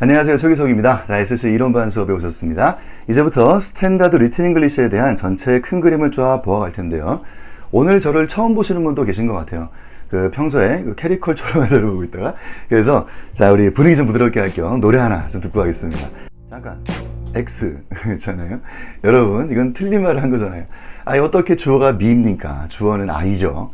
안녕하세요. 초기석입니다. 자, SC 이론반 수업에 오셨습니다. 이제부터 스탠다드 리튼 잉글리시에 대한 전체 큰 그림을 쫙 보아갈 텐데요. 오늘 저를 처음 보시는 분도 계신 것 같아요. 평소에 캐리컬처럼만 들어보고 있다가. 그래서, 자, 우리 분위기 좀 부드럽게 할 겸 노래 하나 좀 듣고 가겠습니다. 잠깐. X. 잖아요. 여러분, 이건 틀린 말을 한 거잖아요. 어떻게 주어가 me입니까? 주어는 I죠.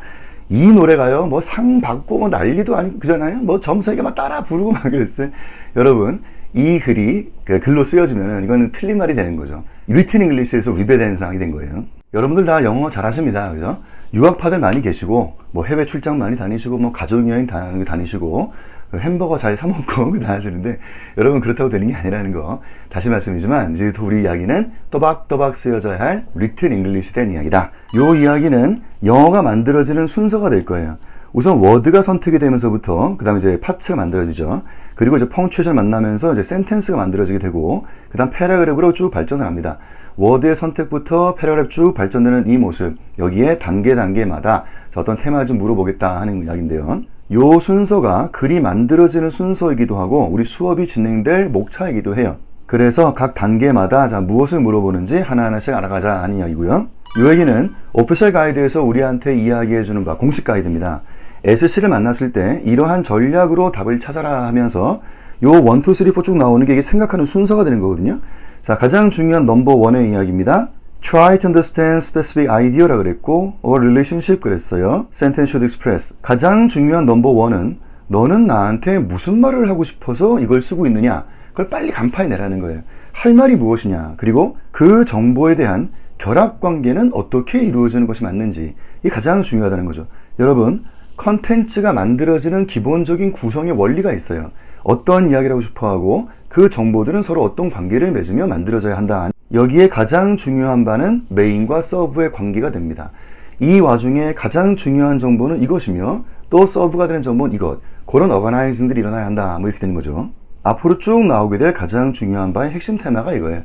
이 노래가요, 뭐 상 받고 뭐 난리도 아니고 그잖아요. 뭐 점수에게 막 따라 부르고 막 그랬어요. 여러분, 이 글이 글로 쓰여지면은 이거는 틀린 말이 되는 거죠. 리튼 잉글리시에서 위배된 상황이 된 거예요. 여러분들 다 영어 잘하십니다. 그죠? 유학파들 많이 계시고, 뭐 해외 출장 많이 다니시고, 뭐 가족여행 다니시고, 햄버거 잘 사먹고 다 하시는데, 여러분 그렇다고 되는 게 아니라는 거 다시 말씀이지만, 이제 우리 이야기는 또박또박 쓰여져야 할 리튼 잉글리시에 대한 이야기다. 요 이야기는 영어가 만들어지는 순서가 될 거예요. 우선 워드가 선택이 되면서부터 그 다음에 이제 파츠가 만들어지죠. 그리고 이제 펑츄에이션 만나면서 이제 센텐스가 만들어지게 되고, 그 다음 패러그래프로 쭉 발전을 합니다. 워드의 선택부터 패러그래프 쭉 발전되는 이 모습, 여기에 단계마다 어떤 테마를 좀 물어보겠다 하는 이야기인데요. 요 순서가 글이 만들어지는 순서이기도 하고 우리 수업이 진행될 목차이기도 해요. 그래서 각 단계마다 자 무엇을 물어보는지 하나하나씩 알아가자 하는 이야기고요. 이 얘기는 오피셜 가이드에서 우리한테 이야기해주는 바 공식 가이드입니다. SC를 만났을 때 이러한 전략으로 답을 찾아라 하면서 요 1, 2, 3, 4 쭉 나오는 게 이게 생각하는 순서가 되는 거거든요. 자, 가장 중요한 넘버 1의 이야기입니다. Try to understand specific idea라 그랬고 or relationship 그랬어요. Sentence should express. 가장 중요한 넘버 1은 너는 나한테 무슨 말을 하고 싶어서 이걸 쓰고 있느냐, 그걸 빨리 간파해내라는 거예요. 할 말이 무엇이냐, 그리고 그 정보에 대한 결합관계는 어떻게 이루어지는 것이 맞는지, 이게 가장 중요하다는 거죠. 여러분, 컨텐츠가 만들어지는 기본적인 구성의 원리가 있어요. 어떤 이야기를 하고 싶어하고 그 정보들은 서로 어떤 관계를 맺으며 만들어져야 한다. 여기에 가장 중요한 바는 메인과 서브의 관계가 됩니다. 이 와중에 가장 중요한 정보는 이것이며 또 서브가 되는 정보는 이것, 그런 어거나이징들이 일어나야 한다, 뭐 이렇게 되는 거죠. 앞으로 쭉 나오게 될 가장 중요한 바의 핵심 테마가 이거예요.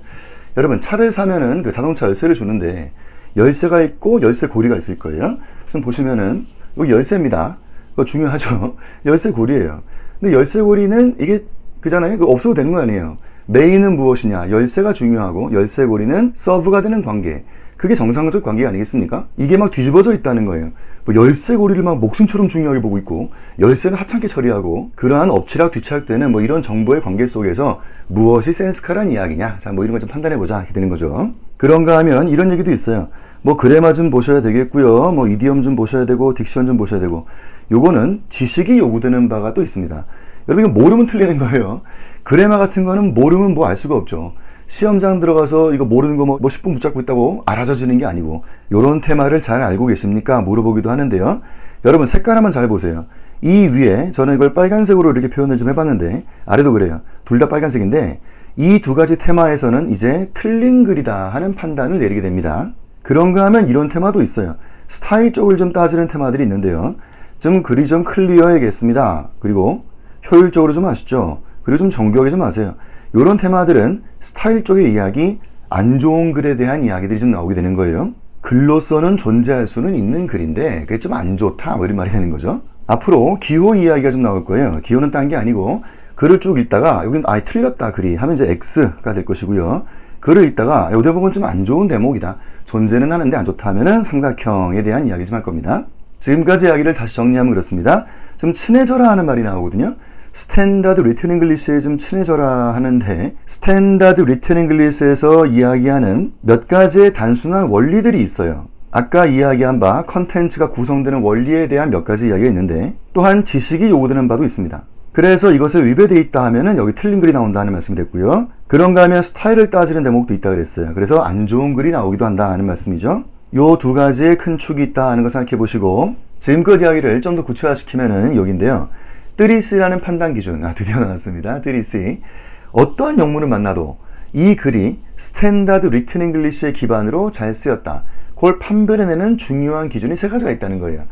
여러분, 차를 사면은 그 자동차 열쇠를 주는데 열쇠가 있고 열쇠 고리가 있을 거예요. 좀 보시면은 여기 열쇠입니다. 그거 중요하죠. 열쇠 고리예요. 근데 열쇠 고리는 이게 그잖아요. 그거 없어도 되는 거 아니에요. 메인은 무엇이냐? 열쇠가 중요하고 열쇠 고리는 서브가 되는 관계. 그게 정상적 관계가 아니겠습니까? 이게 막 뒤집어져 있다는 거예요. 뭐 열쇠 고리를 막 목숨처럼 중요하게 보고 있고 열쇠는 하찮게 처리하고, 그러한 엎치락 뒤치락되는 뭐 이런 정보의 관계 속에서 무엇이 센스칼한 이야기냐, 자, 뭐 이런 거 좀 판단해보자 이렇게 되는 거죠. 그런가 하면 이런 얘기도 있어요. 뭐 그래마 좀 보셔야 되겠고요, 뭐 이디엄 좀 보셔야 되고 딕션 좀 보셔야 되고, 요거는 지식이 요구되는 바가 또 있습니다. 여러분, 이거 모르면 틀리는 거예요. 그래마 같은 거는 모르면 뭐 알 수가 없죠. 시험장 들어가서 이거 모르는 거 뭐 10분 붙잡고 있다고 알아져지는 게 아니고, 요런 테마를 잘 알고 계십니까? 물어보기도 하는데요. 여러분, 색깔 한번 잘 보세요. 이 위에 저는 이걸 빨간색으로 이렇게 표현을 좀 해봤는데, 아래도 그래요. 둘 다 빨간색인데 이 두 가지 테마에서는 이제 틀린 글이다 하는 판단을 내리게 됩니다. 그런가 하면 이런 테마도 있어요. 스타일 쪽을 좀 따지는 테마들이 있는데요. 좀 글이 좀 클리어해야겠습니다. 그리고 효율적으로 좀 하시죠. 그리고 좀 정교하게 좀 하세요. 이런 테마들은 스타일 쪽의 이야기, 안 좋은 글에 대한 이야기들이 좀 나오게 되는 거예요. 글로서는 존재할 수는 있는 글인데 그게 좀 안 좋다, 뭐 이런 말이 되는 거죠. 앞으로 기호 이야기가 좀 나올 거예요. 기호는 딴 게 아니고 글을 쭉 읽다가 여기는 틀렸다 글이 하면 이제 X가 될 것이고요. 글을 읽다가 이 대목은 좀 안 좋은 대목이다, 존재는 하는데 안 좋다 하면은 삼각형에 대한 이야기를 좀 할 겁니다. 지금까지 이야기를 다시 정리하면 그렇습니다. 좀 친해져라 하는 말이 나오거든요. 스탠다드 리튼 잉글리시에 좀 친해져라 하는데, 스탠다드 리튼 잉글리시에서 이야기하는 몇 가지의 단순한 원리들이 있어요. 아까 이야기한 바 컨텐츠가 구성되는 원리에 대한 몇 가지 이야기가 있는데, 또한 지식이 요구되는 바도 있습니다. 그래서 이것을 위배되어 있다 하면은 여기 틀린 글이 나온다는 말씀이 됐고요. 그런가 하면 스타일을 따지는 대목도 있다 그랬어요. 그래서 안 좋은 글이 나오기도 한다 하는 말씀이죠. 요 두 가지의 큰 축이 있다 하는 거 생각해 보시고, 지금껏 이야기를 좀 더 구체화시키면은 여기인데요. 3C라는 판단 기준, 드디어 나왔습니다. 3C. 어떠한 영문을 만나도 이 글이 스탠다드 리튼 잉글리시의 기반으로 잘 쓰였다, 그걸 판별해내는 중요한 기준이 3가지가 있다는 거예요.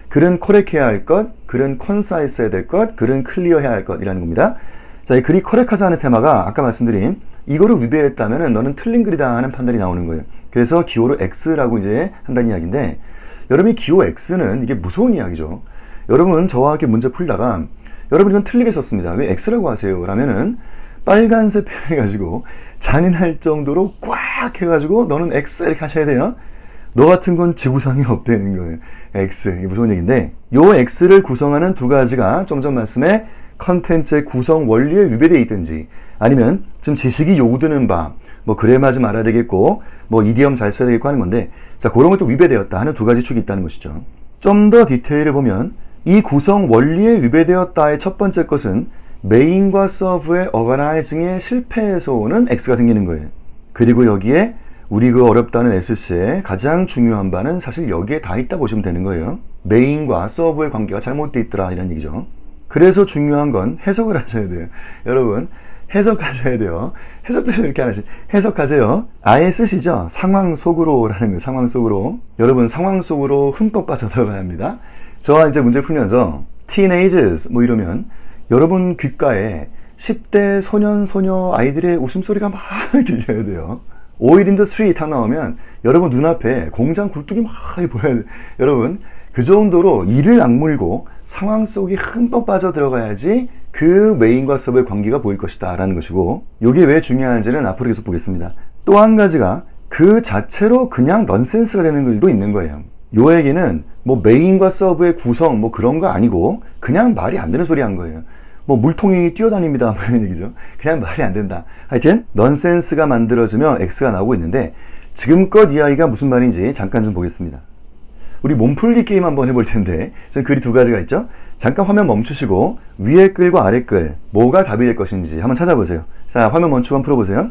글은 코렉해야 할 것, 글은 콘사이스해야 될 것, 글은 클리어해야 할 것이라는 겁니다. 자, 이 글이 코렉하지 않은 테마가 아까 말씀드린 이거를 위배했다면 너는 틀린 글이다 하는 판단이 나오는 거예요. 그래서 기호를 X라고 이제 한다는 이야기인데, 여러분이 기호 X는 이게 무서운 이야기죠. 여러분, 저와 함께 문제 풀다가 여러분 이건 틀리게 썼습니다, 왜 X라고 하세요? 라면은 빨간색 펜 해가지고 잔인할 정도로 꽉 해가지고 너는 X 이렇게 하셔야 돼요. 너 같은 건 지구상에 없다는 거예요. X. 이게 무서운 얘기인데, 요 X를 구성하는 두 가지가 좀 전 말씀에 컨텐츠의 구성 원리에 위배되어 있든지, 아니면 좀 지식이 요구되는 바, 뭐 그래마지 말아야 되겠고, 뭐 이디엄 잘 써야 되겠고 하는 건데, 자, 그런 것도 위배되었다 하는 두 가지 축이 있다는 것이죠. 좀 더 디테일을 보면, 이 구성 원리에 위배되었다의 첫 번째 것은 메인과 서브의 어거나이징의 실패에서 오는 X가 생기는 거예요. 그리고 여기에 우리 그 어렵다는 SC의 가장 중요한 바는 사실 여기에 다 있다 보시면 되는 거예요. 메인과 서브의 관계가 잘못되어 있더라 이런 얘기죠. 그래서 중요한 건 해석을 하셔야 돼요. 여러분 해석하셔야 돼요. 해석들을 이렇게 하나씩 해석하세요. 아예 쓰시죠. 상황 속으로라는 거예요. 상황 속으로. 여러분 상황 속으로 흠뻑 빠져 들어가야 합니다. 저와 이제 문제 풀면서 teenagers 뭐 이러면 여러분 귓가에 10대 소년 소녀 아이들의 웃음소리가 막 들려야 돼요. 오일 인더 스트리트 딱 나오면 여러분 눈앞에 공장 굴뚝이 막 보여야 돼요. 여러분 그 정도로 이를 악물고 상황 속에 흠뻑 빠져 들어가야지 그 메인과 서브의 관계가 보일 것이다 라는 것이고, 이게 왜 중요한지는 앞으로 계속 보겠습니다. 또 한 가지가 그 자체로 그냥 넌센스가 되는 글도 있는 거예요. 요 얘기는 뭐 메인과 서브의 구성 뭐 그런 거 아니고 그냥 말이 안 되는 소리 한 거예요. 뭐 물통이 뛰어다닙니다 뭐 이런 얘기죠. 그냥 말이 안 된다. 하여튼 넌센스가 만들어지며 X가 나오고 있는데, 지금껏 이야기가 무슨 말인지 잠깐 좀 보겠습니다. 우리 몸풀기 게임 한번 해볼 텐데, 지금 글이 두 가지가 있죠. 잠깐 화면 멈추시고 위에 글과 아래 글 뭐가 답이 될 것인지 한번 찾아보세요. 자, 화면 멈추고 한번 풀어보세요.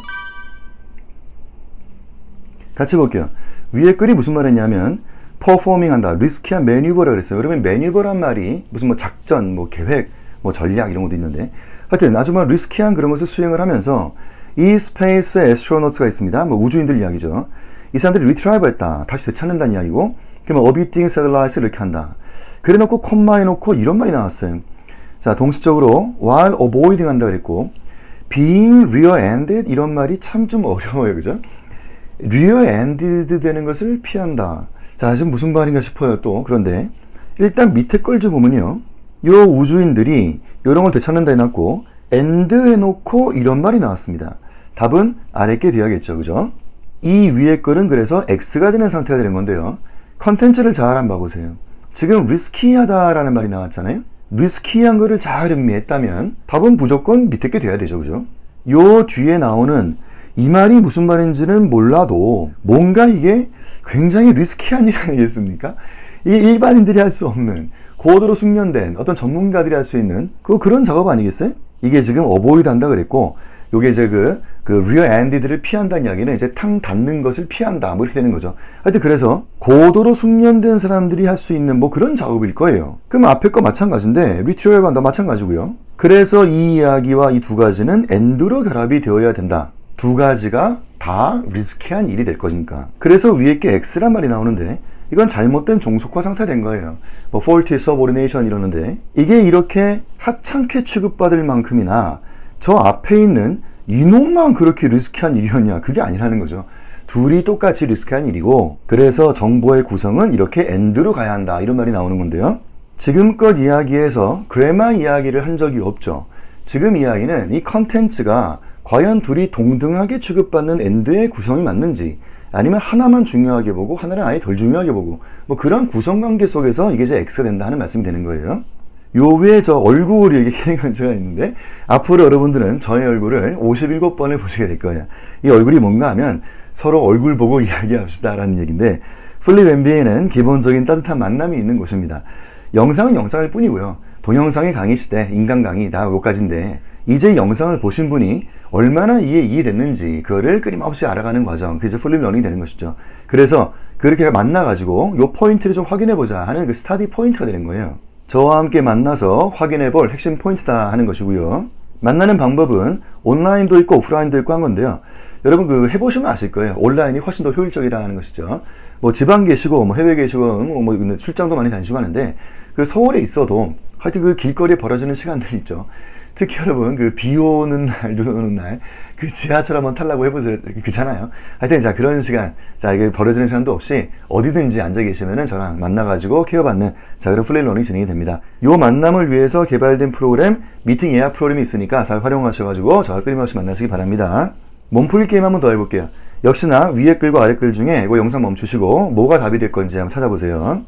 같이 볼게요. 위에 글이 무슨 말이냐면 퍼포밍 한다, 리스키한 매뉴버라고 그랬어요. 여러분 매뉴버란 말이 무슨 뭐 작전, 뭐 계획, 뭐 전략 이런 것도 있는데, 하여튼 아주 뭐 리스키한 그런 것을 수행을 하면서 이 스페이스 애스트로노트가 있습니다. 뭐 우주인들 이야기죠. 이 사람들이 리트라이브 했다, 다시 되찾는다는 이야기고, 그러면 어비팅 세틀라이트를 이렇게 한다. 그래 놓고 콤마 해놓고 이런 말이 나왔어요. 자, 동식적으로 while avoiding 한다 그랬고, being rear-ended 이런 말이 참 좀 어려워요, 그죠? rear-ended 되는 것을 피한다. 자, 지금 무슨 말인가 싶어요, 또. 그런데 일단 밑에 걸 좀 보면요, 요 우주인들이 이런 걸 되찾는다 해놨고 end 해놓고 이런 말이 나왔습니다. 답은 아래 게 돼야겠죠, 그죠? 이 위에 걸은 그래서 X가 되는 상태가 되는 건데요, 컨텐츠를 잘 한번 봐보세요. 지금 리스키하다라는 말이 나왔잖아요. 리스키한 거를 잘 음미했다면 답은 무조건 밑에 게 돼야 되죠, 그죠? 요 뒤에 나오는 이 말이 무슨 말인지는 몰라도 뭔가 이게 굉장히 리스키한 일 아니겠습니까? 이 일반인들이 할 수 없는 고도로 숙련된 어떤 전문가들이 할 수 있는 그런 작업 아니겠어요? 이게 지금 어보이드 한다 그랬고, 요게 이제 그 리어 엔디드를 피한다는 이야기는 이제 탕 닿는 것을 피한다 뭐 이렇게 되는 거죠. 하여튼 그래서 고도로 숙련된 사람들이 할 수 있는 뭐 그런 작업일 거예요. 그럼 앞에 거 마찬가지인데 리트리버 한다 마찬가지고요. 그래서 이 이야기와 이 두 가지는 엔드로 결합이 되어야 된다. 두 가지가 다 리스키한 일이 될 거니까. 그래서 위에 게 X란 말이 나오는데, 이건 잘못된 종속화 상태가 된 거예요. 뭐 faulty subordination 이러는데, 이게 이렇게 하찮게 취급받을 만큼이나 저 앞에 있는 이놈만 그렇게 리스키한 일이었냐, 그게 아니라는 거죠. 둘이 똑같이 리스키한 일이고, 그래서 정보의 구성은 이렇게 end로 가야 한다 이런 말이 나오는 건데요, 지금껏 이야기에서 그래마 이야기를 한 적이 없죠. 지금 이야기는 이 컨텐츠가 과연 둘이 동등하게 취급받는 end의 구성이 맞는지, 아니면 하나만 중요하게 보고 하나는 아예 덜 중요하게 보고 뭐 그런 구성관계 속에서 이게 이제 X가 된다 하는 말씀이 되는 거예요. 요 위에 저 얼굴이 이렇게 캐릭터가 있는데, 앞으로 여러분들은 저의 얼굴을 57번을 보시게 될 거예요. 이 얼굴이 뭔가 하면 서로 얼굴 보고 이야기합시다 라는 얘기인데, 플립 MBA는 기본적인 따뜻한 만남이 있는 곳입니다. 영상은 영상일 뿐이고요, 동영상의 강의 시대, 인간 강의 다 요까지인데, 이제 영상을 보신 분이 얼마나 이해됐는지 그거를 끊임없이 알아가는 과정, 그게 이제 플립 러닝이 되는 것이죠. 그래서 그렇게 만나가지고 요 포인트를 좀 확인해보자 하는 그 스타디 포인트가 되는 거예요. 저와 함께 만나서 확인해볼 핵심 포인트다 하는 것이고요. 만나는 방법은 온라인도 있고 오프라인도 있고 한 건데요, 여러분 그 해보시면 아실 거예요. 온라인이 훨씬 더 효율적이라는 것이죠. 뭐 지방 계시고 뭐 해외 계시고 뭐 출장도 많이 다니시고 하는데, 그 서울에 있어도 하여튼 그 길거리에 벌어지는 시간들이 있죠. 특히 여러분, 그 비 오는 날, 눈 오는 날, 그 지하철 한번 타려고 해보세요. 그잖아요. 하여튼, 자, 그런 시간, 자, 이게 버려지는 시간도 없이 어디든지 앉아 계시면은 저랑 만나가지고 케어받는, 자, 그런 플레이 러닝이 진행이 됩니다. 요 만남을 위해서 개발된 프로그램, 미팅 예약 프로그램이 있으니까 잘 활용하셔가지고 저와 끊임없이 만나시기 바랍니다. 몸풀기 게임 한번 더 해볼게요. 역시나 위에 글과 아래 글 중에 이거 영상 멈추시고 뭐가 답이 될 건지 한번 찾아보세요.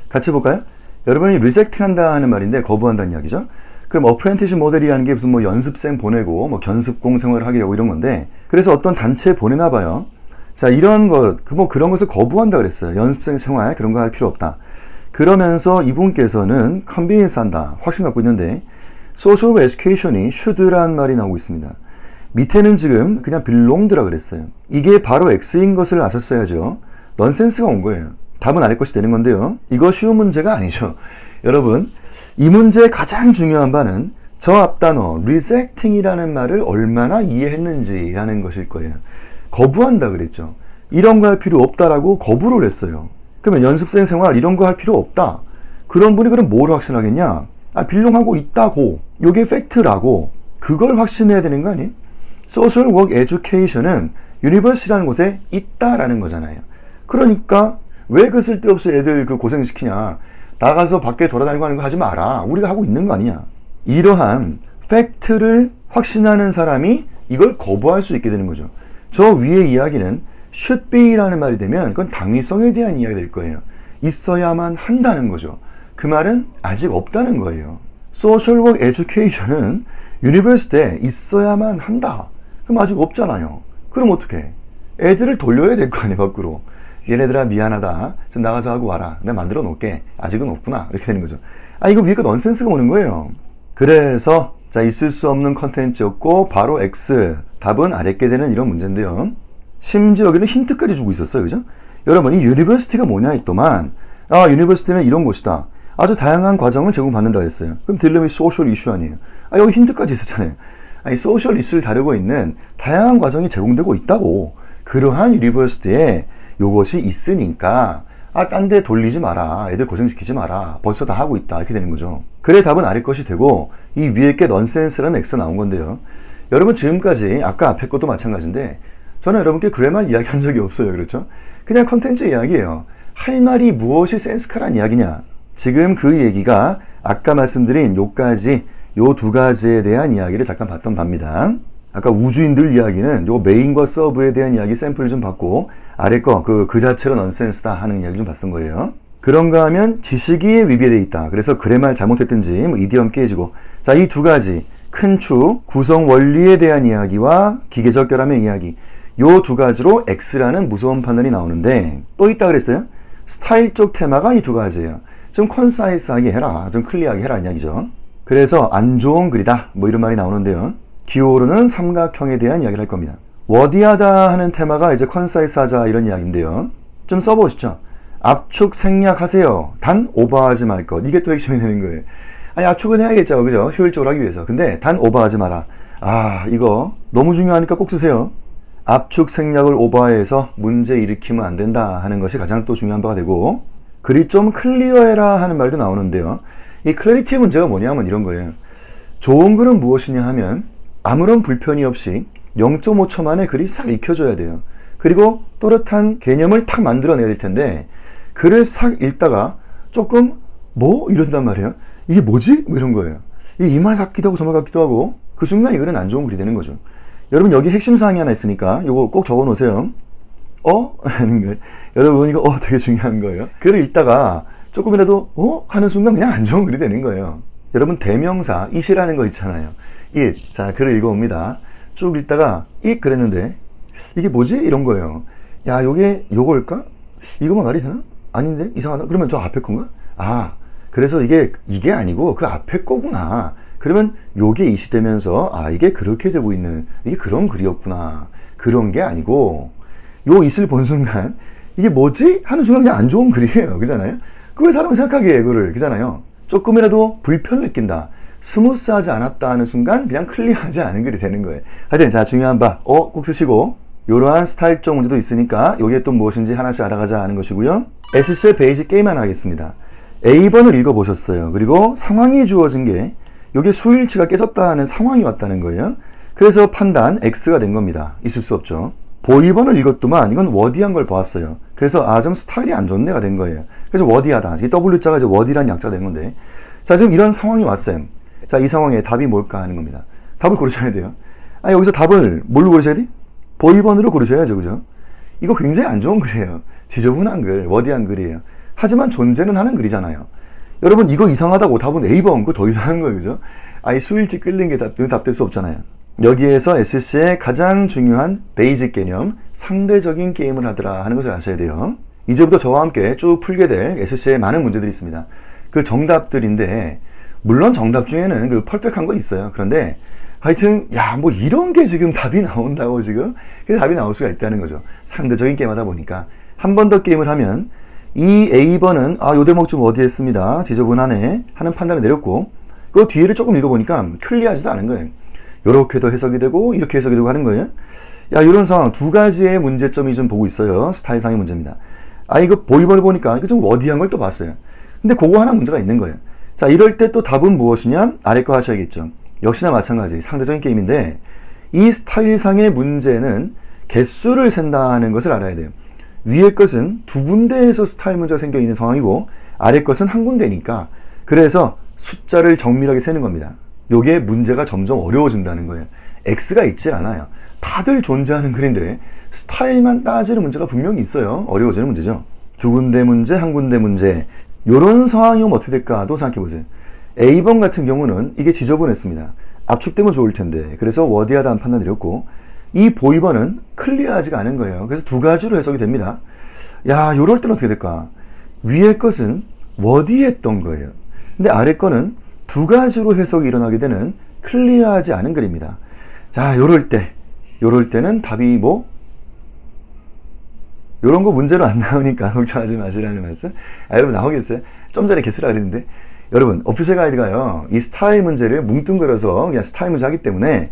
같이 볼까요? 여러분이 리젝팅 한다 하는 말인데 거부한다는 이야기죠. 그럼 어프렌티스 모델이라는 게 무슨 뭐 연습생 보내고 뭐 견습공 생활을 하게 되고 이런 건데, 그래서 어떤 단체에 보내나 봐요. 자, 이런 것, 그런 것을 거부한다 그랬어요. 연습생 생활 그런 거 할 필요 없다. 그러면서 이분께서는 컨비니언스 한다 확신 갖고 있는데, 소셜 에듀케이션이 should란 말이 나오고 있습니다. 밑에는 지금 그냥 belonged라 그랬어요. 이게 바로 X인 것을 아셨어야죠. 넌센스가 온 거예요. 답은 아래 것이 되는 건데요. 이거 쉬운 문제가 아니죠. 여러분, 이 문제의 가장 중요한 바는 저 앞단어 rejecting이라는 말을 얼마나 이해했는지라는 것일 거예요. 거부한다 그랬죠. 이런 거 할 필요 없다라고 거부를 했어요. 그러면 연습생 생활 이런 거 할 필요 없다. 그런 분이 그럼 뭘 확신하겠냐? 빌롱하고 있다고. 요게 팩트라고. 그걸 확신해야 되는 거 아니에요? Social Work Education은 university라는 곳에 있다라는 거잖아요. 그러니까 왜 그 쓸데없이 애들 그 고생시키냐. 나가서 밖에 돌아다니고 하는 거 하지 마라. 우리가 하고 있는 거 아니냐. 이러한 팩트를 확신하는 사람이 이걸 거부할 수 있게 되는 거죠. 저 위의 이야기는 should be라는 말이 되면 그건 당위성에 대한 이야기가 될 거예요. 있어야만 한다는 거죠. 그 말은 아직 없다는 거예요. Social Work Education은 유니버시티에 있어야만 한다. 그럼 아직 없잖아요. 그럼 어떡해? 애들을 돌려야 될 거 아니에요, 밖으로. 얘네들아 미안하다. 좀 나가서 하고 와라. 내가 만들어 놓을게. 아직은 없구나. 이렇게 되는 거죠. 이거 위에 거 넌센스가 오는 거예요. 그래서 자, 있을 수 없는 컨텐츠였고 바로 X. 답은 아랫게 되는 이런 문제인데요. 심지어 여기는 힌트까지 주고 있었어요. 그죠? 여러분, 이 유니버시티가 뭐냐 했더만, 유니버시티는 이런 곳이다. 아주 다양한 과정을 제공받는다 했어요. 그럼 딜름이 소셜 이슈 아니에요? 여기 힌트까지 있었잖아요. 소셜 이슈를 다루고 있는 다양한 과정이 제공되고 있다고. 그러한 유니버시티에 요것이 있으니까 딴 데 돌리지 마라. 애들 고생시키지 마라. 벌써 다 하고 있다. 이렇게 되는 거죠. 그래 답은 아래 것이 되고, 이 위에 게 넌센스라는 X가 나온 건데요. 여러분 지금까지 아까 앞에 것도 마찬가지인데 저는 여러분께 그래말 이야기한 적이 없어요. 그렇죠? 그냥 컨텐츠 이야기예요. 할 말이 무엇이 센스카란 이야기냐. 지금 그 얘기가 아까 말씀드린 요까지, 요 두 가지에 대한 이야기를 잠깐 봤던 바입니다. 아까 우주인들 이야기는 요 메인과 서브에 대한 이야기 샘플을 좀 받고, 아래 거 그 자체로 넌센스다 하는 이야기 좀 봤던 거예요. 그런가 하면 지식이 위배되어 있다. 그래서 그래말 잘못했든지 뭐 이디엄 깨지고, 자, 이 두 가지 큰 축 구성 원리에 대한 이야기와 기계적 결함의 이야기, 요 두 가지로 X라는 무서운 판단이 나오는데 또 있다 그랬어요. 스타일적 테마가 이 두 가지예요. 좀 컨사이스하게 해라, 좀 클리어하게 해라 이야기죠. 그래서 안 좋은 글이다 뭐 이런 말이 나오는데요. 기호로는 삼각형에 대한 이야기를 할 겁니다. 워디하다 하는 테마가 이제 컨사이스하자 이런 이야기인데요. 좀 써보시죠. 압축 생략하세요. 단 오버하지 말 것. 이게 또 핵심이 되는 거예요. 압축은 해야겠죠. 그죠? 효율적으로 하기 위해서. 근데 단 오버하지 마라. 이거 너무 중요하니까 꼭 쓰세요. 압축 생략을 오버해서 문제 일으키면 안 된다 하는 것이 가장 또 중요한 바가 되고, 글이 좀 클리어해라 하는 말도 나오는데요. 이 클래리티의 문제가 뭐냐면 이런 거예요. 좋은 글은 무엇이냐 하면 아무런 불편이 없이 0.5초 만에 글이 싹 읽혀줘야 돼요. 그리고 또렷한 개념을 탁 만들어내야 될 텐데 글을 싹 읽다가 조금 뭐? 이런단 말이에요. 이게 뭐지? 뭐 이런 거예요. 이 말 같기도 하고 저 말 같기도 하고, 그 순간 이 글은 안 좋은 글이 되는 거죠. 여러분 여기 핵심 사항이 하나 있으니까 요거 꼭 적어 놓으세요. 하는 거예요. 여러분 이거 되게 중요한 거예요. 글을 읽다가 조금이라도 하는 순간 그냥 안 좋은 글이 되는 거예요. 여러분 대명사 it이라는 거 있잖아요. it. 자, 글을 읽어옵니다. 쭉 읽다가 it 그랬는데 이게 뭐지? 이런 거예요. 야, 요걸까? 이거만 말이 되나? 아닌데? 이상하다. 그러면 저 앞에 건가? 그래서 이게 아니고 그 앞에 거구나. 그러면 요게 it이 되면서 이게 그렇게 되고 있는, 이게 그런 글이었구나. 그런 게 아니고 요 it을 본 순간 이게 뭐지? 하는 순간 그냥 안 좋은 글이에요. 그잖아요? 그 왜 사람은 생각하게 해, 그거를. 그잖아요? 조금이라도 불편을 느낀다. 스무스하지 않았다 하는 순간 그냥 클리어하지 않은 글이 되는 거예요. 하여튼 자, 중요한 바 꼭 쓰시고, 이러한 스타일적 문제도 있으니까 이게 또 무엇인지 하나씩 알아가자 하는 것이고요. SC의 베이직 게임 하나 하겠습니다. A번을 읽어보셨어요. 그리고 상황이 주어진 게 이게 수일치가 깨졌다는 상황이 왔다는 거예요. 그래서 판단 X가 된 겁니다. 있을 수 없죠. 보이번을 읽었더만 이건 워디한 걸 보았어요. 그래서 좀 스타일이 안 좋네가 된 거예요. 그래서 워디하다. 이 W자가 이제 워디라는 약자가 된 건데, 자, 지금 이런 상황이 왔어요. 자, 이 상황에 답이 뭘까 하는 겁니다. 답을 고르셔야 돼요. 여기서 답을 뭘로 고르셔야 돼? 보이번으로 고르셔야죠. 그죠? 이거 굉장히 안 좋은 글이에요. 지저분한 글, 워디한 글이에요. 하지만 존재는 하는 글이잖아요. 여러분, 이거 이상하다고 답은 A번, 그거 더 이상한 거예요. 그죠? 이 수일치 끌린 게 답될 수 없잖아요. 여기에서 SC의 가장 중요한 베이직 개념, 상대적인 게임을 하더라 하는 것을 아셔야 돼요. 이제부터 저와 함께 쭉 풀게 될 SC의 많은 문제들이 있습니다. 그 정답들인데, 물론 정답 중에는 그 퍼펙트한 거 있어요. 그런데 하여튼 뭐 이런 게 지금 답이 나온다고 지금 그게 답이 나올 수가 있다는 거죠. 상대적인 게임 하다 보니까 한 번 더 게임을 하면 이 A번은 요 대목 좀 어디 했습니다. 지저분하네 하는 판단을 내렸고, 그 뒤에를 조금 읽어보니까 클리어하지도 않은 거예요. 요렇게도 해석이 되고 이렇게 해석이 되고 하는 거예요. 이런 상황 두 가지의 문제점이 좀 보고 있어요. 스타일상의 문제입니다. 이거 보이번을 보니까 이거 좀 워디한 걸 또 봤어요. 근데 그거 하나 문제가 있는 거예요. 자, 이럴 때 또 답은 무엇이냐? 아래 거 하셔야겠죠. 역시나 마찬가지 상대적인 게임인데, 이 스타일상의 문제는 개수를 센다는 것을 알아야 돼요. 위의 것은 두 군데에서 스타일 문제가 생겨 있는 상황이고, 아래 것은 한 군데니까, 그래서 숫자를 정밀하게 세는 겁니다. 요게 문제가 점점 어려워진다는 거예요. X가 있질 않아요. 다들 존재하는 글인데 스타일만 따지는 문제가 분명히 있어요. 어려워지는 문제죠. 두 군데 문제, 한 군데 문제. 요런 상황이 오면 어떻게 될까도 생각해보세요. A번 같은 경우는 이게 지저분했습니다. 압축되면 좋을 텐데, 그래서 워디하다는 판단 드렸고, 이 보이번은 클리어하지가 않은 거예요. 그래서 두 가지로 해석이 됩니다. 요럴 때는 어떻게 될까? 위의 것은 워디했던 거예요. 근데 아래 거는 두 가지로 해석이 일어나게 되는 클리어하지 않은 글입니다. 자, 요럴 때는 답이 요런 거 문제로 안 나오니까 걱정하지 마시라는 말씀. 여러분 나오겠어요? 좀 전에 개수라 그랬는데, 여러분 오피셜 가이드가요, 이 스타일 문제를 뭉뚱그려서 그냥 스타일 문제 하기 때문에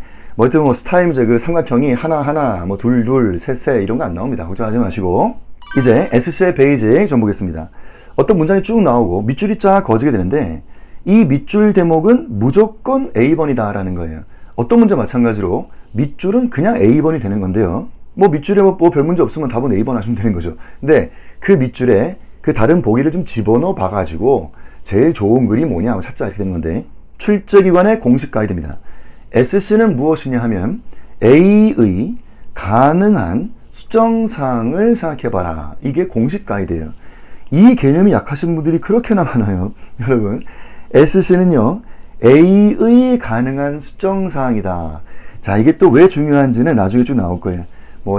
스타일 문제 그 삼각형이 하나, 둘, 셋 이런 거 안 나옵니다. 걱정하지 마시고, 이제 SC의 베이직 좀 보겠습니다. 어떤 문장이 쭉 나오고 밑줄이 쫙 그어지게 되는데, 이 밑줄 대목은 무조건 A번이다 라는 거예요. 어떤 문제 마찬가지로 밑줄은 그냥 A번이 되는 건데요. 밑줄에 별 문제 없으면 답은 A번 하시면 되는 거죠. 근데 그 밑줄에 그 다른 보기를 좀 집어넣어 봐가지고 제일 좋은 글이 뭐냐 하고 찾자 이렇게 되는 건데, 출제기관의 공식 가이드입니다. SC는 무엇이냐 하면 A의 가능한 수정사항을 생각해봐라. 이게 공식 가이드예요. 이 개념이 약하신 분들이 그렇게나 많아요. 여러분, SC는요, A의 가능한 수정사항이다. 자, 이게 또 왜 중요한지는 나중에 쭉 나올 거예요.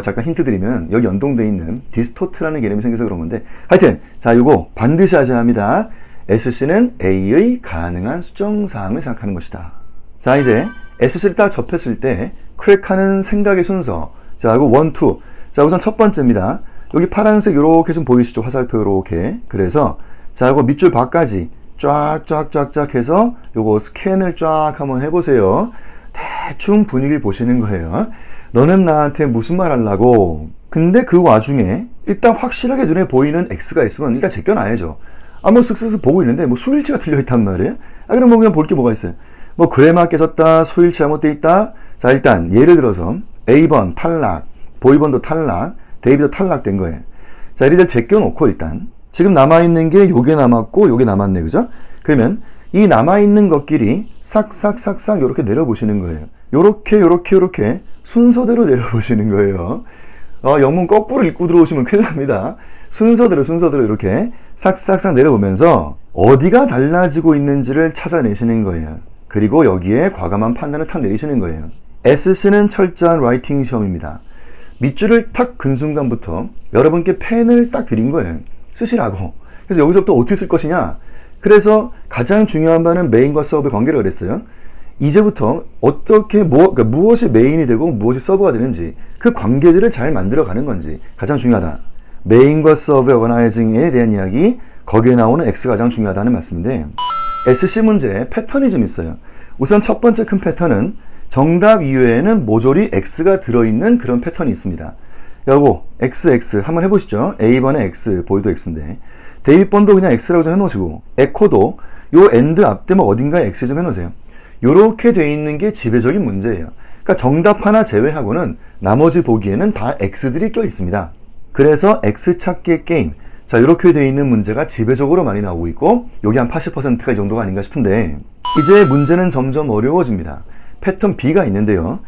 잠깐 힌트 드리면, 여기 연동되어 있는 디스토트라는 개념이 생겨서 그런 건데, 하여튼, 자, 이거 반드시 하셔야 합니다. SC는 A의 가능한 수정사항을 생각하는 것이다. 자, 이제 SC를 딱 접했을 때, 크랙하는 생각의 순서. 자, 이거 1, 2. 자, 우선 첫 번째입니다. 여기 파란색 요렇게 좀 보이시죠? 화살표 요렇게. 그래서, 자, 이거 밑줄 밖까지 쫙 해서 요거 스캔을 쫙 한번 해보세요. 대충 분위기를 보시는 거예요. 너는 나한테 무슨 말 하려고? 근데 그 와중에 일단 확실하게 눈에 보이는 X가 있으면 일단 제껴놔야죠. 쓱쓱 보고 있는데 수일치가 틀려있단 말이에요. 그럼 그냥 볼 게 뭐가 있어요? 그래마 깨졌다, 수일치 잘못돼 있다. 자, 일단 예를 들어서 A번 탈락, 보이번도 탈락, 데이비도 탈락된 거예요. 자, 이리들 제껴놓고 일단 지금 남아있는 게 요게 남았고 요게 남았네, 그죠? 그러면 이 남아있는 것끼리 싹싹 요렇게 내려보시는 거예요. 요렇게 순서대로 내려보시는 거예요. 영문 거꾸로 읽고 들어오시면 큰일 납니다. 순서대로 이렇게 싹싹 내려보면서 어디가 달라지고 있는지를 찾아내시는 거예요. 그리고 여기에 과감한 판단을 탁 내리시는 거예요. SC는 철저한 라이팅 시험입니다. 밑줄을 탁 근 순간부터 여러분께 펜을 딱 드린 거예요. 쓰시라고. 그래서 여기서부터 어떻게 쓸 것이냐. 그래서 가장 중요한 바는 메인과 서브의 관계를 그랬어요. 이제부터 어떻게 그러니까 무엇이 메인이 되고 무엇이 서브가 되는지 그 관계들을 잘 만들어가는 건지 가장 중요하다. 메인과 서브의 어거나이징에 대한 이야기, 거기에 나오는 X가 가장 중요하다는 말씀인데, SC 문제에 패턴이 좀 있어요. 우선 첫 번째 큰 패턴은 정답 이외에는 모조리 X가 들어있는 그런 패턴이 있습니다. 요거 XX 한번 해보시죠. A번에 X, 보이도 X인데 대입번도 그냥 X라고 좀 해놓으시고 에코도 요 엔드 앞대목 어딘가에 X 좀 해놓으세요. 요렇게 돼 있는 게 지배적인 문제예요. 그러니까 정답 하나 제외하고는 나머지 보기에는 다 X들이 껴 있습니다. 그래서 X 찾기의 게임, 자 이렇게 돼 있는 문제가 지배적으로 많이 나오고 있고 여기 한 80%가 이 정도가 아닌가 싶은데 이제 문제는 점점 어려워집니다. 패턴 B가 있는데요.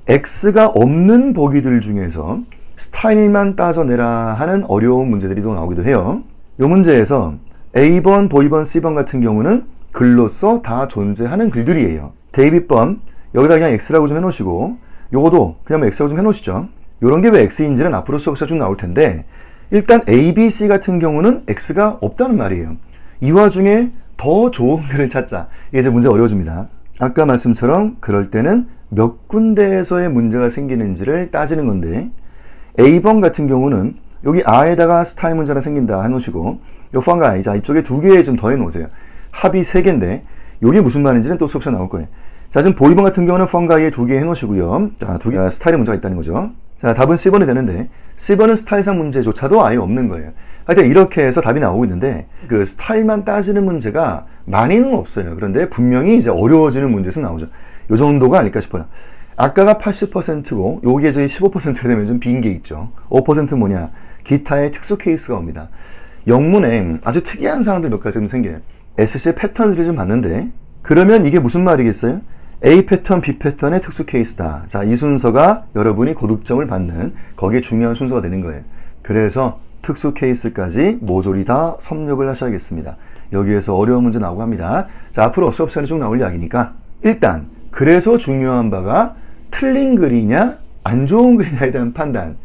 X가 없는 보기들 중에서 스타일만 따져내라 하는 어려운 문제들이 또 나오기도 해요. 이 문제에서 A번, 보이번, C번 같은 경우는 글로써 다 존재하는 글들이에요. 대입번 여기다 그냥 X라고 좀 해놓으시고 요거도 그냥 X라고 좀 해놓으시죠. 요런 게 왜 X인지는 앞으로 수업에서 쭉 나올 텐데 일단 A, B, C 같은 경우는 X가 없다는 말이에요. 이 와중에 더 좋은 글을 찾자. 이게 이제 문제 어려워집니다. 아까 말씀처럼 그럴 때는 몇 군데에서의 문제가 생기는지를 따지는 건데 A번 같은 경우는 여기 아에다가 스타일 문제가 생긴다 해놓으시고 요 펑가이, 자 이쪽에 두 개 좀 더 해놓으세요. 합이 세 개인데 이게 무슨 말인지는 또 수업에서 나올 거예요. 자 지금 보이번 같은 경우는 펑가이에 두 개 해놓으시고요. 자, 두 개 스타일의 문제가 있다는 거죠. 자 답은 C번이 되는데 C번은 스타일상 문제조차도 아예 없는 거예요. 하여튼 이렇게 해서 답이 나오고 있는데 그 스타일만 따지는 문제가 많이는 없어요. 그런데 분명히 이제 어려워지는 문제에서 나오죠. 요 정도가 아닐까 싶어요. 아까가 80%고 요게 저희 15%가 되면 좀 빈 게 있죠. 5% 뭐냐? 기타의 특수 케이스가 옵니다. 영문에 아주 특이한 사항들 몇 가지 좀 생겨요. SC 패턴들을 좀 봤는데 그러면 이게 무슨 말이겠어요? A 패턴, B 패턴의 특수 케이스다. 자, 이 순서가 여러분이 고득점을 받는 거기에 중요한 순서가 되는 거예요. 그래서 특수 케이스까지 모조리 다 섭렵을 하셔야겠습니다. 여기에서 어려운 문제 나오고 합니다. 자, 앞으로 수업 시간이 쭉 나올 이야기니까 일단 그래서 중요한 바가 틀린 글이냐 안 좋은 글이냐에 대한 판단,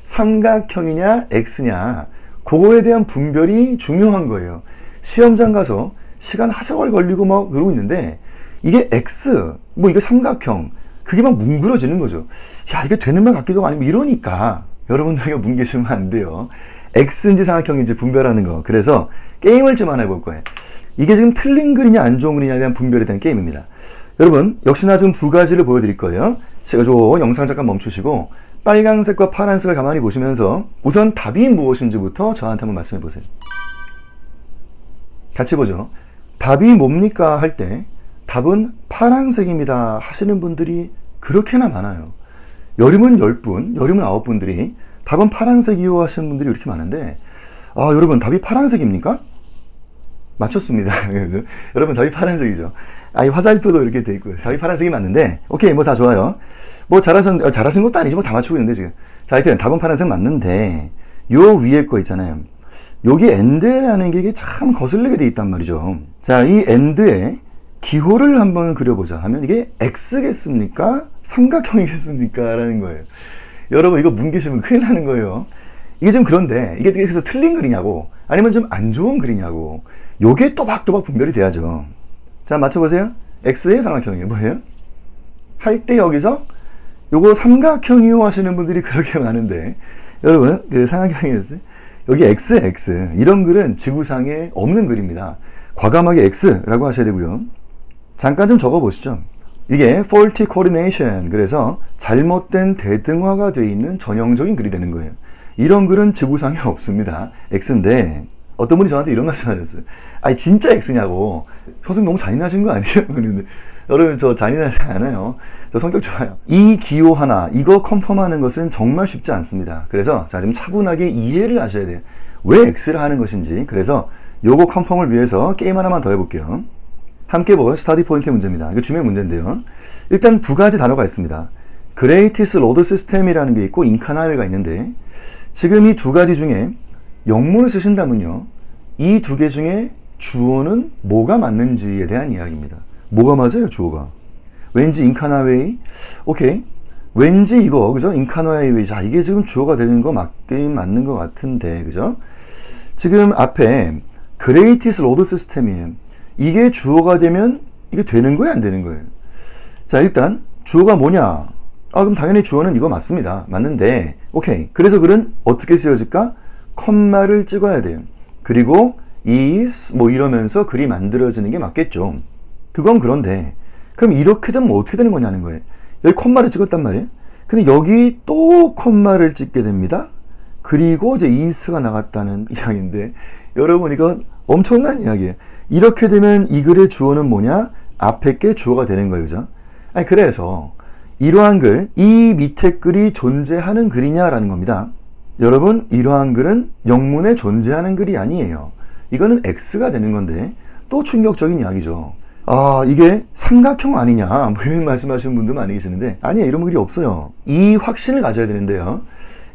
삼각형이냐 X냐 그거에 대한 분별이 중요한 거예요. 시험장 가서 시간 하저걸 걸리고 막 그러고 있는데 이게 X, 뭐 이게 삼각형 그게 막 뭉그러지는 거죠. 야 이게 되는 말 같기도 하고 아니면 이러니까 여러분들에게 뭉개시면 안 돼요. X인지 삼각형인지 분별하는 거. 그래서 게임을 좀 하나 해볼 거예요. 이게 지금 틀린 글이냐 안 좋은 글이냐에 대한 분별에 대한 게임입니다. 여러분 역시나 지금 두 가지를 보여드릴 거예요. 제가 저 영상 잠깐 멈추시고 빨간색과 파란색을 가만히 보시면서 우선 답이 무엇인지부터 저한테 한번 말씀해 보세요. 같이 보죠. 답이 뭡니까 할 때 답은 파란색입니다 하시는 분들이 그렇게나 많아요. 여름은 10분, 여름은 9분들이 답은 파란색이요 하시는 분들이 이렇게 많은데 아 여러분 답이 파란색입니까? 맞췄습니다. 여러분 답이 파란색이죠. 아, 이 화살표도 이렇게 돼 있고요. 답이 파란색이 맞는데 오케이 뭐 다 좋아요. 뭐 잘하신 것도 아니지 뭐 다 맞추고 있는데 지금. 자 하여튼 답은 파란색 맞는데 요 위에 거 있잖아요. 여기 end라는 게 이게 참 거슬리게 돼 있단 말이죠. 자 이 end에 기호를 한번 그려보자 하면 이게 X겠습니까? 삼각형이겠습니까? 라는 거예요. 여러분 이거 뭉개시면 큰일 나는 거예요. 이게 좀 그런데 이게 그래서 틀린 글이냐고 아니면 좀 안 좋은 글이냐고 요게 또박또박 분별이 돼야죠. 자 맞춰보세요. X의 삼각형이에요. 뭐예요? 할 때 여기서 요거 삼각형이요 하시는 분들이 그렇게 많은데 여러분 그 삼각형이었어요. 여기 X에 X 이런 글은 지구상에 없는 글입니다. 과감하게 X라고 하셔야 되고요. 잠깐 좀 적어보시죠. 이게 faulty coordination 그래서 잘못된 대등화가 되어 있는 전형적인 글이 되는 거예요. 이런 글은 지구상에 없습니다. X인데 어떤 분이 저한테 이런 말씀 하셨어요. 아니 진짜 X냐고. 선생님 너무 잔인하신 거 아니에요? 그런데 여러분 저 잔인하지 않아요. 저 성격 좋아요. 이 기호 하나 이거 컨펌하는 것은 정말 쉽지 않습니다. 그래서 자 지금 차분하게 이해를 하셔야 돼요. 왜 X를 하는 것인지. 그래서 요거 컨펌을 위해서 게임 하나만 더 해볼게요. 함께 볼 스터디 포인트 문제입니다. 이거 주면 문제인데요. 일단 두 가지 단어가 있습니다. Greatest Road System이라는 게 있고 인카나웨가 있는데 지금 이 두 가지 중에 영문을 쓰신다면요. 이 두 개 중에 주어는 뭐가 맞는지에 대한 이야기입니다. 뭐가 맞아요, 주어가? 왠지 인카나웨이? 오케이. 왠지 이거, 그죠? 인카나웨이. 자, 이게 지금 주어가 되는 거 맞긴 맞는 것 같은데, 그죠? 지금 앞에 Greatest Road System이에요. 이게 주어가 되면 이게 되는 거예요, 안 되는 거예요? 자, 일단 주어가 뭐냐? 아, 그럼 당연히 주어는 이거 맞습니다. 맞는데, 오케이. 그래서 글은 어떻게 쓰여질까? 컴마를 찍어야 돼요. 그리고 is 뭐 이러면서 글이 만들어지는 게 맞겠죠. 그건 그런데 그럼 이렇게 되면 어떻게 되는 거냐는 거예요. 여기 컴마를 찍었단 말이에요. 근데 여기 또 콤마를 찍게 됩니다. 그리고 이제 is가 나갔다는 이야기인데, 여러분 이건 엄청난 이야기예요. 이렇게 되면 이 글의 주어는 뭐냐? 앞에 게 주어가 되는 거예요. 그죠? 아니, 그래서 이러한 글, 이 밑에 글이 존재하는 글이냐라는 겁니다. 여러분, 이러한 글은 영문에 존재하는 글이 아니에요. 이거는 X가 되는 건데, 또 충격적인 이야기죠. 아, 이게 삼각형 아니냐, 뭐 이런 말씀하시는 분들 많이 계시는데, 아니에요. 이런 글이 없어요. 이 확신을 가져야 되는데요.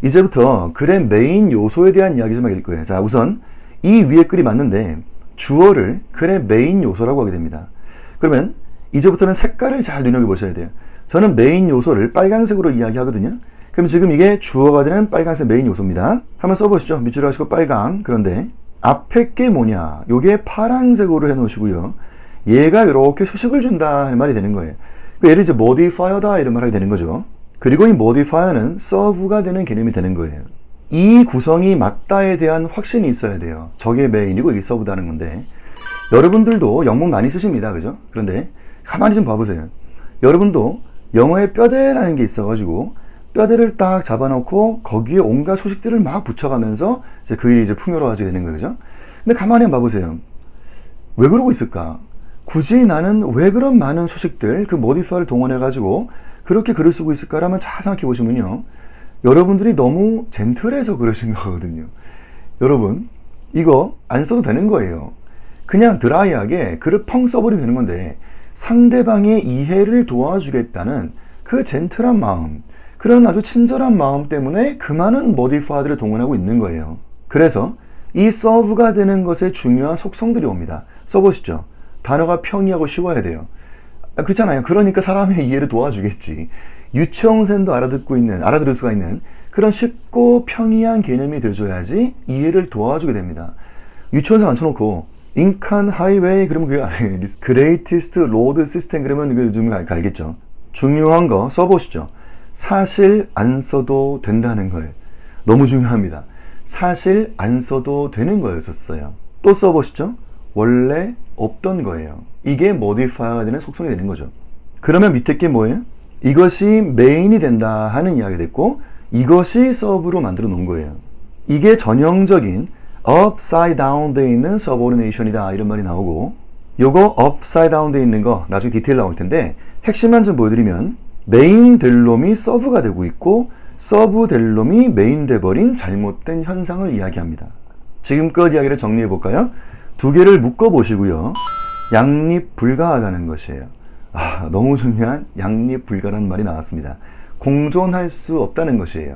이제부터 글의 메인 요소에 대한 이야기 좀 하길 거예요. 자, 우선 이 위에 글이 맞는데 주어를 글의 메인 요소라고 하게 됩니다. 그러면 이제부터는 색깔을 잘 눈여겨보셔야 돼요. 저는 메인 요소를 빨간색으로 이야기하거든요. 그럼 지금 이게 주어가 되는 빨간색 메인 요소입니다. 한번 써보시죠. 밑줄을 하시고 빨강. 그런데 앞에 게 뭐냐? 요게 파란색으로 해놓으시고요. 얘가 이렇게 수식을 준다 하는 말이 되는 거예요. 얘를 이제 modifier다 이런 말이 되는 거죠. 그리고 이 modifier는 serve가 되는 개념이 되는 거예요. 이 구성이 맞다에 대한 확신이 있어야 돼요. 저게 메인이고 이게 serve다는 건데, 여러분들도 영문 많이 쓰십니다. 그죠? 그런데 가만히 좀 봐보세요. 여러분도 영어에 뼈대라는 게 있어가지고 뼈대를 딱 잡아놓고 거기에 온갖 수식들을 막 붙여가면서 이제 그 일이 이제 풍요로워지게 되는 거죠. 그죠? 근데 가만히 한번 봐보세요. 왜 그러고 있을까? 굳이 나는 왜 그런 많은 수식들, 그 modifier를 동원해가지고 그렇게 글을 쓰고 있을까라면 잘 생각해 보시면요. 여러분들이 너무 젠틀해서 그러신 거거든요. 여러분, 이거 안 써도 되는 거예요. 그냥 드라이하게 글을 펑 써버리면 되는 건데, 상대방의 이해를 도와주겠다는 그 젠틀한 마음, 그런 아주 친절한 마음 때문에 그 많은 modifier들을 동원하고 있는 거예요. 그래서 이 serve가 되는 것에 중요한 속성들이 옵니다. 써보시죠. 단어가 평이하고 쉬워야 돼요. 그렇잖아요. 그러니까 사람의 이해를 도와주겠지. 유치원생도 알아들을 수가 있는 그런 쉽고 평이한 개념이 되어줘야지 이해를 도와주게 됩니다. 유치원생 앉혀놓고 인칸 하이웨이 그러면 그게 greatest road system 그러면 그 좀 알겠죠. 중요한 거 써보시죠. 사실 안 써도 된다는 거예요. 너무 중요합니다. 사실 안 써도 되는 거였었어요. 또 써보시죠. 원래 없던 거예요. 이게 modifier가 되는 속성이 되는 거죠. 그러면 밑에 게 뭐예요? 이것이 메인이 된다 하는 이야기가 됐고, 이것이 serve로 만들어 놓은 거예요. 이게 전형적인 upside down 돼 있는 subordination이다 이런 말이 나오고, 요거 upside down 돼 있는 거 나중에 디테일 나올 텐데, 핵심만 좀 보여드리면 메인 될 놈이 serve가 되고 있고 serve 될 놈이 메인 돼버린 잘못된 현상을 이야기합니다. 지금껏 이야기를 정리해 볼까요? 두 개를 묶어 보시고요. 양립 불가하다는 것이에요. 아, 너무 중요한 양립 불가라는 말이 나왔습니다. 공존할 수 없다는 것이에요.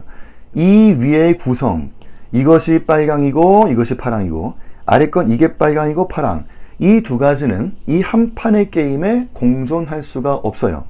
이 위의 구성, 이것이 빨강이고 이것이 파랑이고 아래 건 이게 빨강이고 파랑, 이 두 가지는 이 한 판의 게임에 공존할 수가 없어요.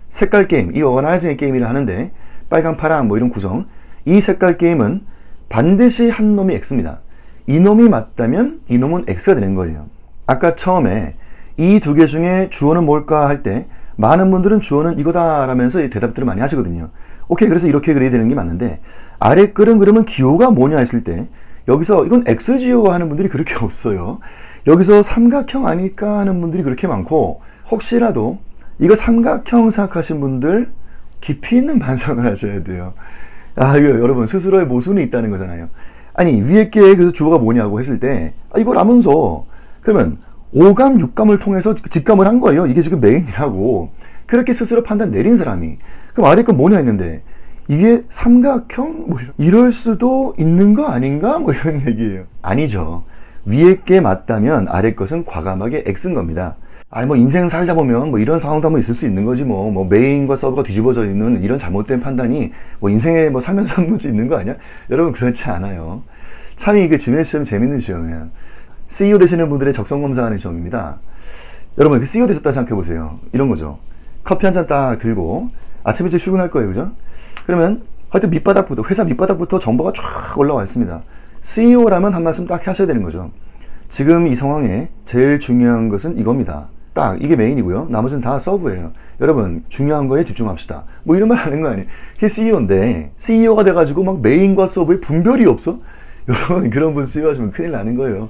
색깔 게임, 이 어거나이징 게임이라 하는데 빨강, 파랑 뭐 이런 구성, 이 색깔 게임은 반드시 한 놈이 X입니다. 이 놈이 맞다면 이 놈은 X가 되는 거예요. 아까 처음에 이 두 개 중에 주어는 뭘까 할 때 많은 분들은 주어는 이거다 라면서 대답들을 많이 하시거든요. 오케이, 그래서 이렇게 그려야 되는 게 맞는데, 아래 글은 그러면 기호가 뭐냐 했을 때 여기서 이건 X지요 하는 분들이 그렇게 없어요. 여기서 삼각형 아닐까 하는 분들이 그렇게 많고, 혹시라도 이거 삼각형 생각하신 분들 깊이 있는 반성을 하셔야 돼요. 아, 이거 여러분 스스로의 모순이 있다는 거잖아요. 아니, 위에 게 그래서 주어가 뭐냐고 했을 때 이걸 하면서 그러면 5감, 6감을 통해서 직감을 한 거예요. 이게 지금 메인이라고. 그렇게 스스로 판단 내린 사람이. 그럼 아래 건 뭐냐 했는데 이게 삼각형? 뭐 이럴 수도 있는 거 아닌가? 뭐 이런 얘기예요. 아니죠. 위에 게 맞다면 아래 것은 과감하게 X인 겁니다. 아니 뭐 인생 살다 보면 뭐 이런 상황도 한번 있을 수 있는 거지 뭐 메인과 서브가 뒤집어져 있는 이런 잘못된 판단이 뭐 인생에 뭐 살면서 한 번씩 있는 거 아니야? 여러분 그렇지 않아요. 참 이게 지메 시험 재밌는 시험이에요. CEO 되시는 분들의 적성 검사하는 시험입니다. 여러분 CEO 되셨다 생각해 보세요. 이런 거죠. 커피 한 잔 딱 들고 아침 일찍 출근할 거예요, 그죠? 그러면 하여튼 밑바닥부터 회사 밑바닥부터 정보가 쫙 올라와 있습니다. CEO라면 한 말씀 딱 하셔야 되는 거죠. 지금 이 상황에 제일 중요한 것은 이겁니다. 딱 이게 메인이고요. 나머지는 다 서브예요. 여러분 중요한 거에 집중합시다. 뭐 이런 말 하는 거 아니에요. 그게 CEO인데 CEO가 돼가지고 막 메인과 서브에 분별이 없어? 여러분 그런 분 CEO 하시면 큰일 나는 거예요.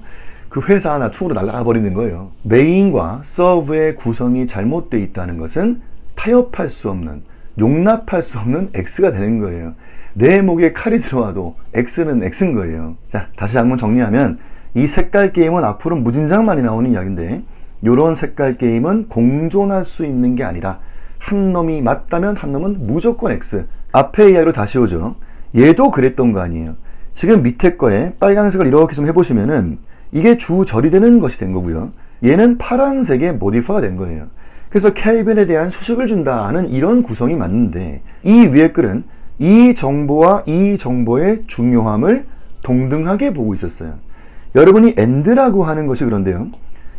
그 회사 하나 툭으로 날아가 버리는 거예요. 메인과 서브의 구성이 잘못되어 있다는 것은 타협할 수 없는 용납할 수 없는 X가 되는 거예요. 내 목에 칼이 들어와도 X는 X인 거예요. 자, 다시 한번 정리하면 이 색깔 게임은 앞으로 무진장 많이 나오는 이야기인데 이런 색깔 게임은 공존할 수 있는 게 아니라 한 놈이 맞다면 한 놈은 무조건 X. 앞에 이야기로 다시 오죠. 얘도 그랬던 거 아니에요. 지금 밑에 거에 빨간색을 이렇게 좀 해보시면은 이게 주절이 되는 것이 된 거고요. 얘는 파란색의 모디파가 된 거예요. 그래서 켈빈에 대한 수식을 준다는 이런 구성이 맞는데 이 위에 글은 이 정보와 이 정보의 중요함을 동등하게 보고 있었어요. 여러분이 AND라고 하는 것이 그런데요.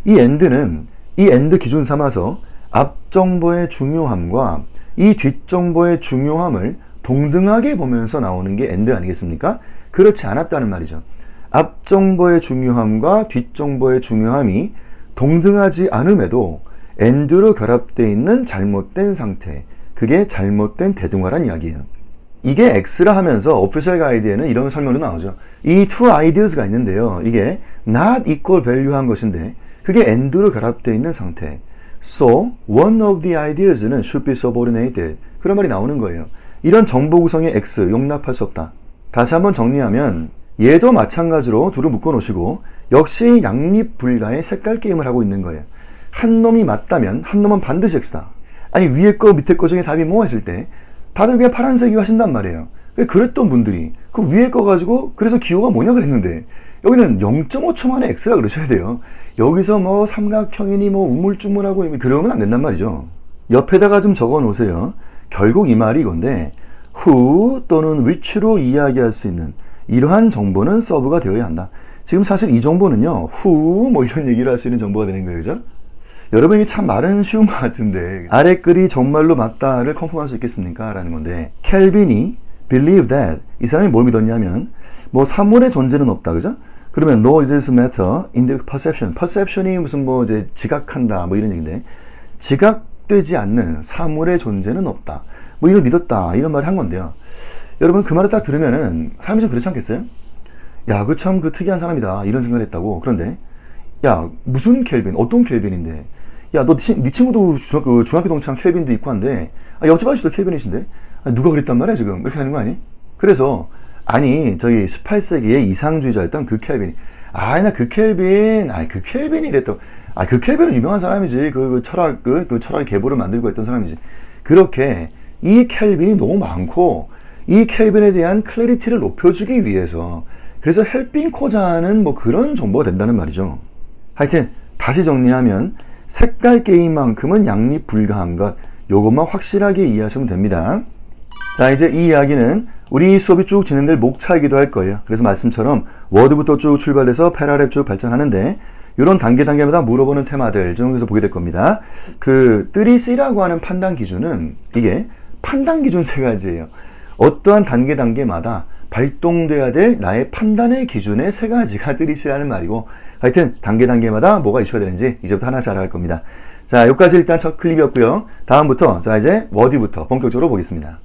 이 AND는 이 AND 기준 삼아서 앞 정보의 중요함과 이 뒷 정보의 중요함을 동등하게 보면서 나오는 게 AND 아니겠습니까? 그렇지 않았다는 말이죠. 앞 정보의 중요함과 뒷 정보의 중요함이 동등하지 않음에도 AND로 결합되어 있는 잘못된 상태, 그게 잘못된 대등화란 이야기예요. 이게 X라 하면서 오피셜 가이드에는 이런 설명도 나오죠. 이 two ideas가 있는데요. 이게 not equal value한 것인데 그게 AND로 결합되어 있는 상태. So, one of the ideas는 should be subordinated. 그런 말이 나오는 거예요. 이런 정보 구성의 X 용납할 수 없다. 다시 한번 정리하면 얘도 마찬가지로 둘을 묶어 놓으시고 역시 양립 불가의 색깔 게임을 하고 있는 거예요. 한 놈이 맞다면 한 놈은 반드시 X다. 아니 위에 거 밑에 거 중에 답이 뭐 했을 때 다들 그냥 파란색이 하신단 말이에요. 그랬던 분들이 그 위에 거 가지고 그래서 기호가 뭐냐 그랬는데 여기는 0.5초 만에 X라 그러셔야 돼요. 여기서 뭐 삼각형이니 뭐 우물쭈물하고 그러면 안 된단 말이죠. 옆에다가 좀 적어 놓으세요. 결국 이 말이 이건데 who 또는 which로 이야기할 수 있는 이러한 정보는 서브가 되어야 한다. 지금 사실 이 정보는요. who 뭐 이런 얘기를 할 수 있는 정보가 되는 거예요. 그죠? 여러분 이게 참 말은 쉬운 것 같은데 아래 글이 정말로 맞다를 컨펌할 수 있겠습니까? 라는 건데 켈빈이 believe that 이 사람이 뭘 믿었냐면 뭐 사물의 존재는 없다. 그죠? 그러면 no is matter in the perception. perception이 무슨 뭐 이제 지각한다 뭐 이런 얘기인데 지각되지 않는 사물의 존재는 없다. 뭐 이걸 믿었다. 이런 말을 한 건데요. 여러분 그 말을 딱 들으면은 사람이 좀 그렇지 않겠어요? 야, 그 참 그 특이한 사람이다. 이런 생각을 했다고. 그런데 야, 무슨 켈빈? 어떤 켈빈인데? 야, 너 네 친구도 중학교 동창 켈빈도 있고 한데 옆집 아저씨도 켈빈이신데? 누가 그랬단 말이야 지금? 이렇게 하는 거 아니? 그래서 아니 저희 18세기의 이상주의자였던 그 켈빈이 나 그 켈빈 그 켈빈이 이랬던 그 켈빈은 유명한 사람이지 그 철학 계보를 만들고 했던 사람이지. 그렇게 이 켈빈이 너무 많고 이 켈빈에 대한 클래리티를 높여주기 위해서 그래서 헬핑코자 하는 뭐 그런 정보가 된다는 말이죠. 하여튼 다시 정리하면 색깔 게임만큼은 양립 불가한 것 요것만 확실하게 이해하시면 됩니다. 자, 이제 이 이야기는 우리 수업이 쭉 진행될 목차이기도 할 거예요. 그래서 말씀처럼 워드부터 쭉 출발해서 패러랩 쭉 발전하는데 이런 단계마다 물어보는 테마들 중에서 보게 될 겁니다. 그 3C라고 하는 판단 기준은 이게 판단 기준 세 가지예요. 어떠한 단계마다 발동돼야 될 나의 판단의 기준의 세 가지가 3C라는 말이고 하여튼 단계마다 뭐가 있어야 되는지 이제부터 하나씩 알아갈 겁니다. 자, 여기까지 일단 첫 클립이었고요. 다음부터 자 이제 워드부터 본격적으로 보겠습니다.